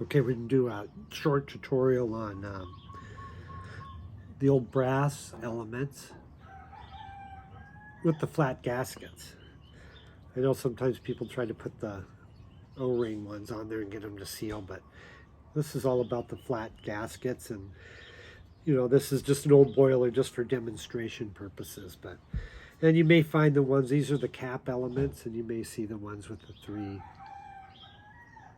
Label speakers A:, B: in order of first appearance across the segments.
A: Okay, we can do a short tutorial on the old brass elements with the flat gaskets. I know sometimes people try to put the O-ring ones on there and get them to seal, but this is all about the flat gaskets, and you know, this is just an old boiler just for demonstration purposes. But and you may find the ones, these are the cap elements, and you may see the ones with the 3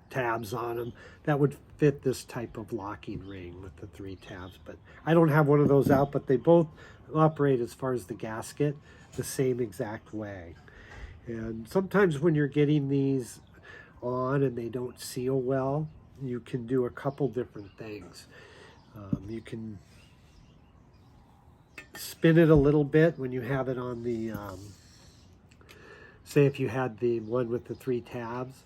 A: tabs on them that would fit this type of locking ring with the 3 tabs. But I don't have one of those out, but they both operate, as far as the gasket, the same exact way. And sometimes when you're getting these on and they don't seal well, you can do a couple different things. You can spin it a little bit when you have it on the say if you had the one with the 3 tabs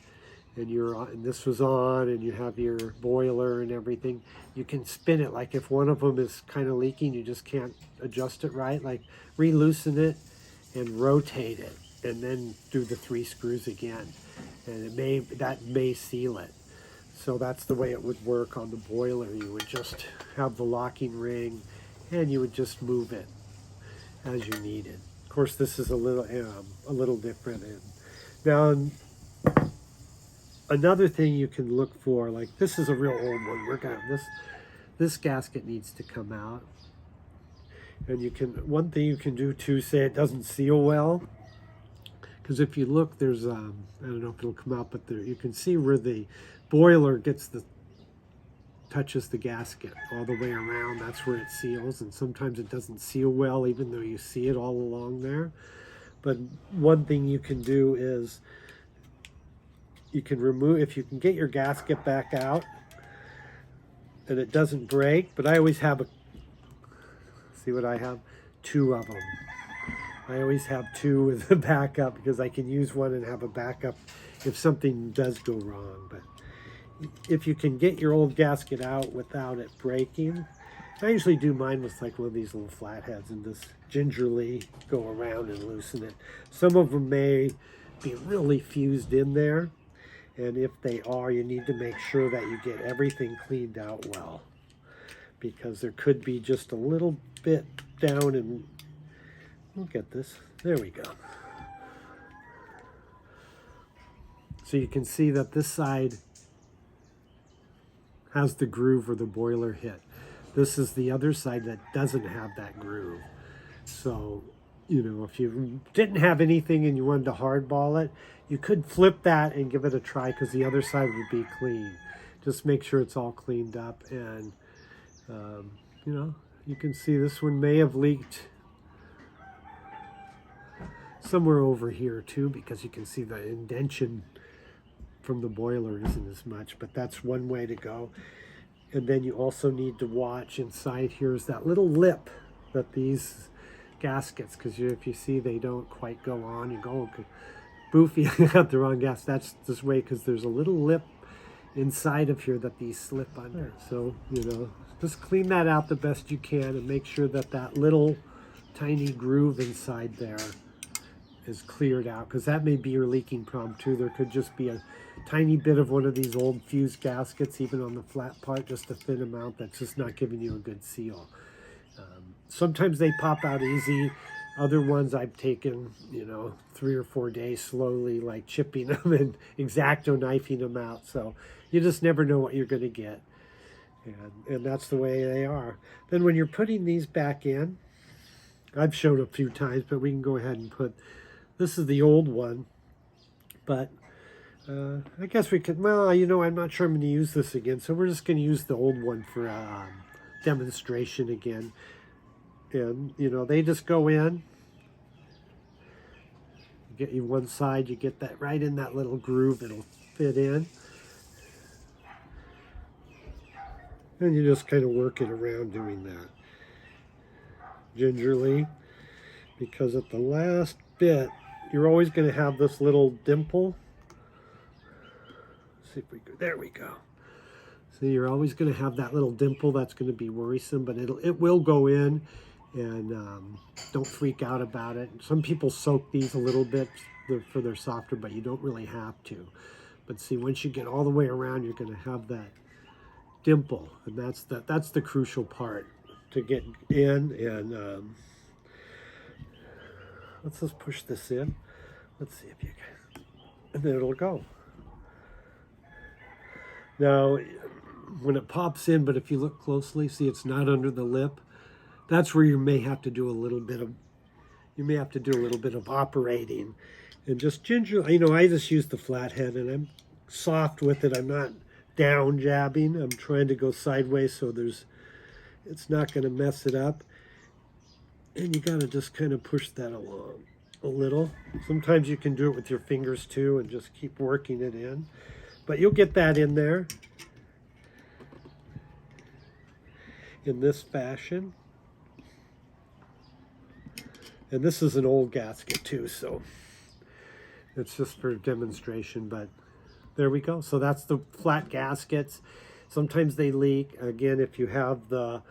A: and and this was on and you have your boiler and everything, you can spin it. Like if one of them is kind of leaking, you just can't adjust it right, like re-loosen it and rotate it and then do the 3 screws again, and that may seal it. So that's the way it would work on the boiler. You would just have the locking ring and you would just move it as you needed. Of course, this is a little different. And now another thing you can look for, like this is a real old one. We're gonna this gasket needs to come out. And one thing you can do too, say it doesn't seal well, because if you look, there's I don't know if it'll come out, but there you can see where the boiler touches the gasket all the way around. That's where it seals, and sometimes it doesn't seal well even though you see it all along there. But one thing you can do is you can remove, if you can get your gasket back out and it doesn't break. But I always have see what I have? 2 of them. I always have 2 as a backup, because I can use one and have a backup if something does go wrong. But if you can get your old gasket out without it breaking, I usually do mine with like one of these little flatheads and just gingerly go around and loosen it. Some of them may be really fused in there, and if they are, you need to make sure that you get everything cleaned out well, because there could be just a little bit down, and look at this. There we go. So you can see that this side has the groove where the boiler hit. This is the other side that doesn't have that groove. So, you know, if you didn't have anything and you wanted to hardball it, you could flip that and give it a try, because the other side would be clean. Just make sure it's all cleaned up. And you know, you can see this one may have leaked somewhere over here too, because you can see the indentation from the boiler isn't as much. But that's one way to go. And then you also need to watch inside here is that little lip that these gaskets, because if you see they don't quite go on, you go, boofy, I got the wrong gas. That's this way, because there's a little lip inside of here that these slip under. So, you know, just clean that out the best you can and make sure that that little tiny groove inside there is cleared out, because that may be your leaking problem too. There could just be a tiny bit of one of these old fused gaskets, even on the flat part, just a thin amount, that's just not giving you a good seal. Sometimes they pop out easy. Other ones I've taken, you know, 3 or 4 days slowly, like chipping them and X-Acto knifing them out. So you just never know what you're going to get. And that's the way they are. Then when you're putting these back in, I've shown a few times, but we can go ahead and put, this is the old one. But I guess we could, well, you know, I'm not sure I'm going to use this again. So we're just going to use the old one for a demonstration again. And, you know, they just go in. You get you one side, you get that right in that little groove, it'll fit in. And you just kind of work it around doing that gingerly, because at the last bit, you're always going to have this little dimple. Let's see if we go, there we go. So you're always going to have that little dimple that's going to be worrisome, but it will go in. And don't freak out about it. Some people soak these a little bit for their softer, but you don't really have to. But see, once you get all the way around, you're going to have that dimple, and that's the crucial part to get in. And let's just push this in. Let's see if you can, and then it'll go. Now, when it pops in, but if you look closely, see it's not under the lip. That's where you may have to do a little bit of operating, and just gingerly. You know, I just use the flathead, and I'm soft with it. I'm not down jabbing. I'm trying to go sideways so it's not going to mess it up. And you got to just kind of push that along a little. Sometimes you can do it with your fingers too and just keep working it in. But you'll get that in there in this fashion. And this is an old gasket too, so it's just for demonstration, but there we go. So that's the flat gaskets. Sometimes they leak. Again, if you have the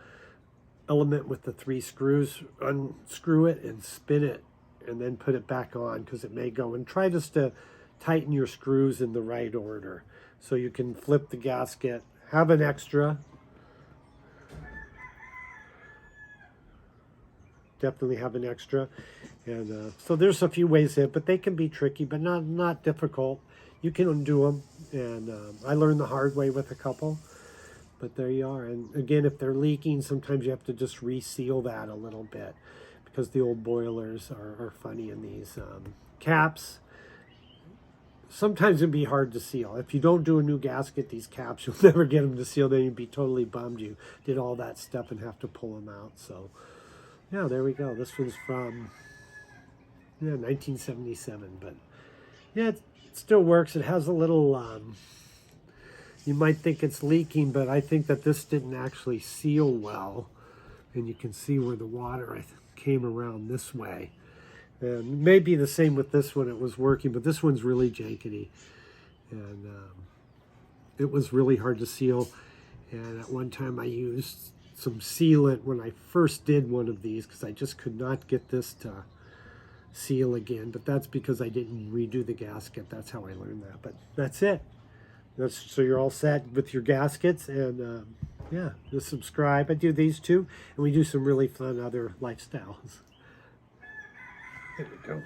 A: element with the 3 screws, unscrew it and spin it and then put it back on, because it may go. And try just to tighten your screws in the right order so you can flip the gasket. Have an extra. Definitely have an extra. And so there's a few ways in, but they can be tricky, but not difficult. You can undo them, and I learned the hard way with a couple, but there you are. And again, if they're leaking, sometimes you have to just reseal that a little bit, because the old boilers are funny in these caps. Sometimes it'd be hard to seal. If you don't do a new gasket, these caps, you'll never get them to seal. Then you'd be totally bummed you did all that stuff and have to pull them out. So yeah, there we go. This one's from 1977, but yeah, it still works. It has a little, you might think it's leaking, but I think that this didn't actually seal well. And you can see where the water came around this way. And maybe the same with this one, it was working, but this one's really jankety. And it was really hard to seal. And at one time I used some sealant when I first did one of these, because I just could not get this to seal again. But that's because I didn't redo the gasket. That's how I learned that. But that's it. So you're all set with your gaskets. And yeah, just subscribe. I do these too, and we do some really fun other lifestyles. There we go.